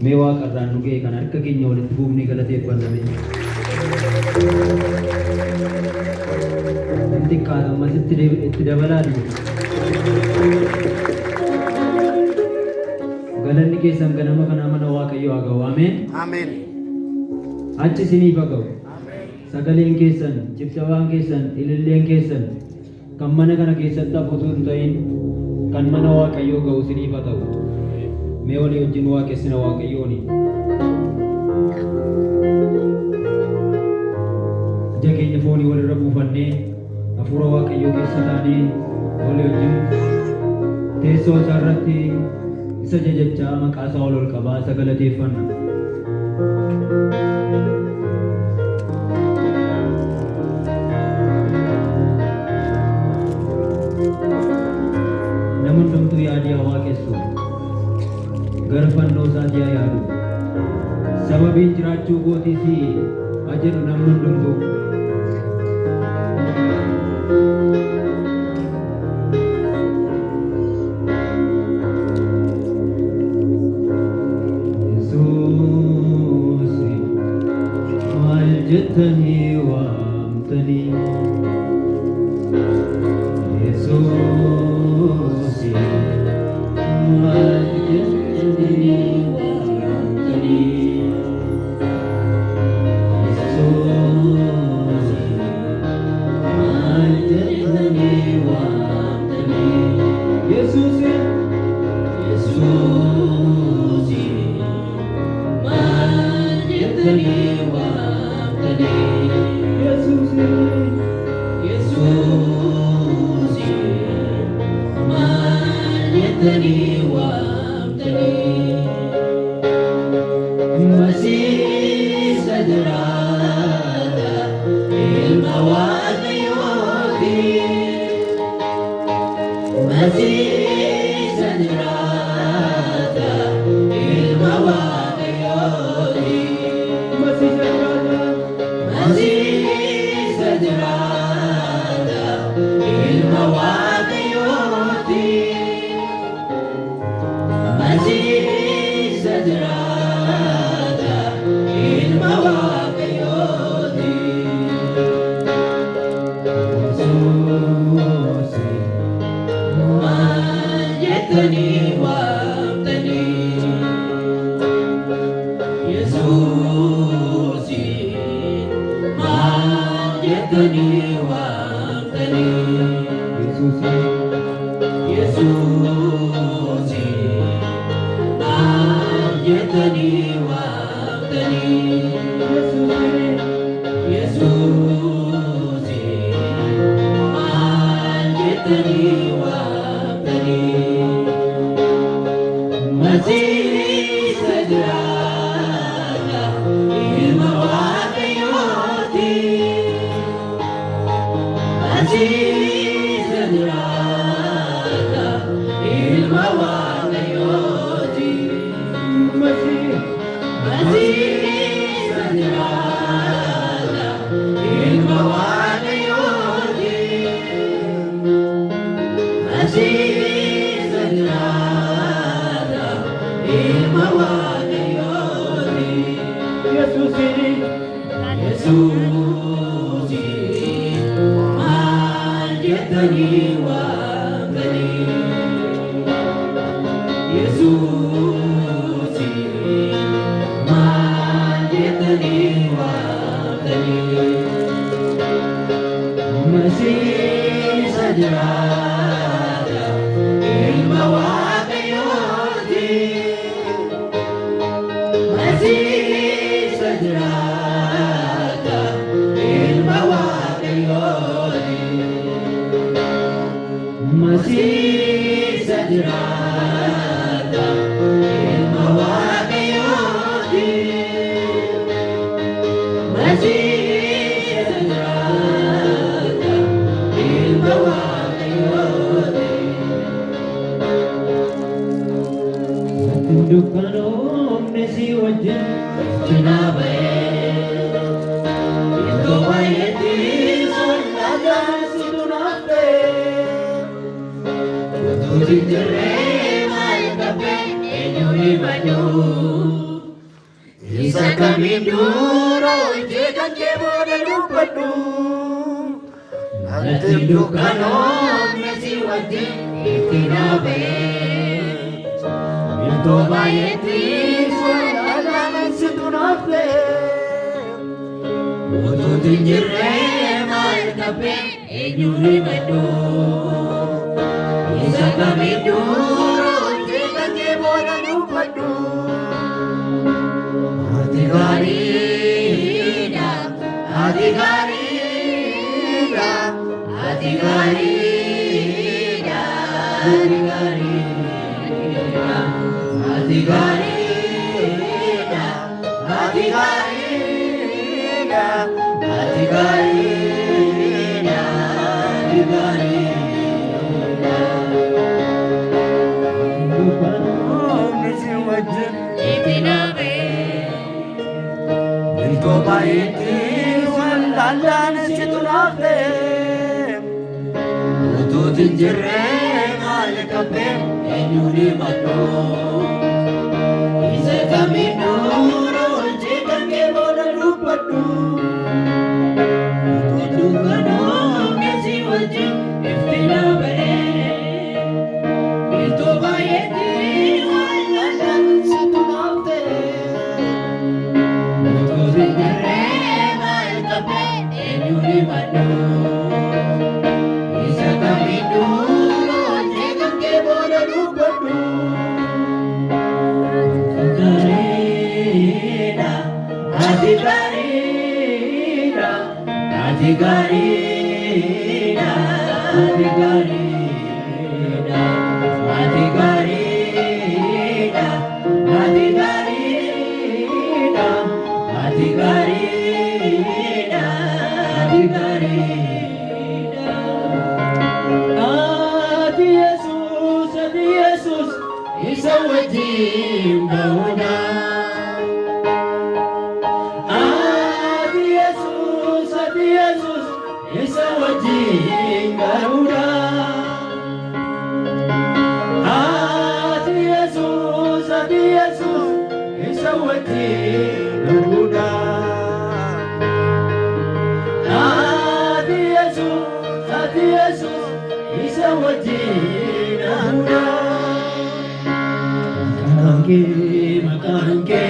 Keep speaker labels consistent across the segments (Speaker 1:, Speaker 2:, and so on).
Speaker 1: Meewaa qarraan dhugee kan harka keenya walitti buufnee galateeffanname. Namni qaalamas itti dabalaa jiru. Galanni keessan ganama kana mana Waaqayyoo haa ga'u. Ameen.
Speaker 2: Ameen.
Speaker 1: Achi isiniif haa ga'u. Sagaleen keessan, cibsawaan keessan, ililleen keessan kan mana kana keessatti hafuutu hin ta'in kan mana Waaqayyoo ga'u isiniif haa ta'u. Mee walii wajjin waaqessina Waaqayyooni. Ija keenya foonii walirra buufannee hafuura Waaqayyoo keessa taanee walii wajjin teessoo isaa irratti isa jajachaa maqaa isaa ol qabaa isa galateeffanna. Nama hundumtuu yaadii haa waaqessu. Gara fannoo isaatii haa yaadu. Sababiin jiraachuu kootiis haa jedhu namni hundumtuu. Yesuus maal jettanii waamtanii? Yesuus maal jettanii waamtanii? Yesuus maal jettanii waamtanii? Yesuus Yesuus maal jettanii waamtanii? Yesuus Yesuus maal jettanii waamtanii? Masiisa jiraata ilma Waaqayyooti. Masiisa jiraata ilma Waaqayyooti. Masiisa jiraata ilma Waaqayyooti. Masiisa jiraata ilma Waaqayyooti. Yesuus maal jettanii waamtanii? Yesuus maal jettanii waamtanii? Yesuus Yesuus maal jettanii waamtanii? Yesuus maal jettanii waamtanii? Masiisa jiraata ilma Waaqayyooti. Masiisa jiraata ilma Waaqayyooti. Masiisa jiraata ilma Waaqayyooti. Masiisa jiraata ilma Waaqayyooti. Yesuus Yesuus maal jettanii waamtanii? Yesuus maal jettanii waamtanii? Masiisa jiraata ilma Waaqayyooti. Masiisa jiraata ilma Waaqayyooti. Masiisa jiraata ilma Waaqayyooti. Masiisa jiraata ilma Waaqayyooti. Dukkanoomne si wajjin cinaa ba'ee iddoo baay'eetti sollaataan si tunaafee utuu jirree maal qabee eenyuun himannuu?
Speaker 2: isa kami duro jekan ke boda lupadu Antum dukanom nasi wadi itinabe Minto bayeti swalalan situnafe Utu tinjire mal kape enyuri madu Isa kami duro jekan ke boda lupadu Adigarida, Adigarida, Adigarida, Adigarida, Adigarida, Adigarida, Adigarida, Adigarida. Bukan misi wajib itinabe. Minto baiti wallalan situnafe Utu tinjire mal kape enyuri mato Isa kami duro jekan ke boda lupadu Utu kanom nasi wajib iftinabe Minto baiti wallalan situnafe Enyuri madu Isa kami dulu jekan ke boda lupadu Adigarida Adigarida Adigarida Adigarida Adigarida Adigarida Adigarida Adi Yesus Isa wajib dauda Adi Yesus Isa wajib dauda Adi Yesus Isa wajib dauda Adi Yesus Isa wajib dauda Makan ke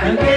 Speaker 2: Angge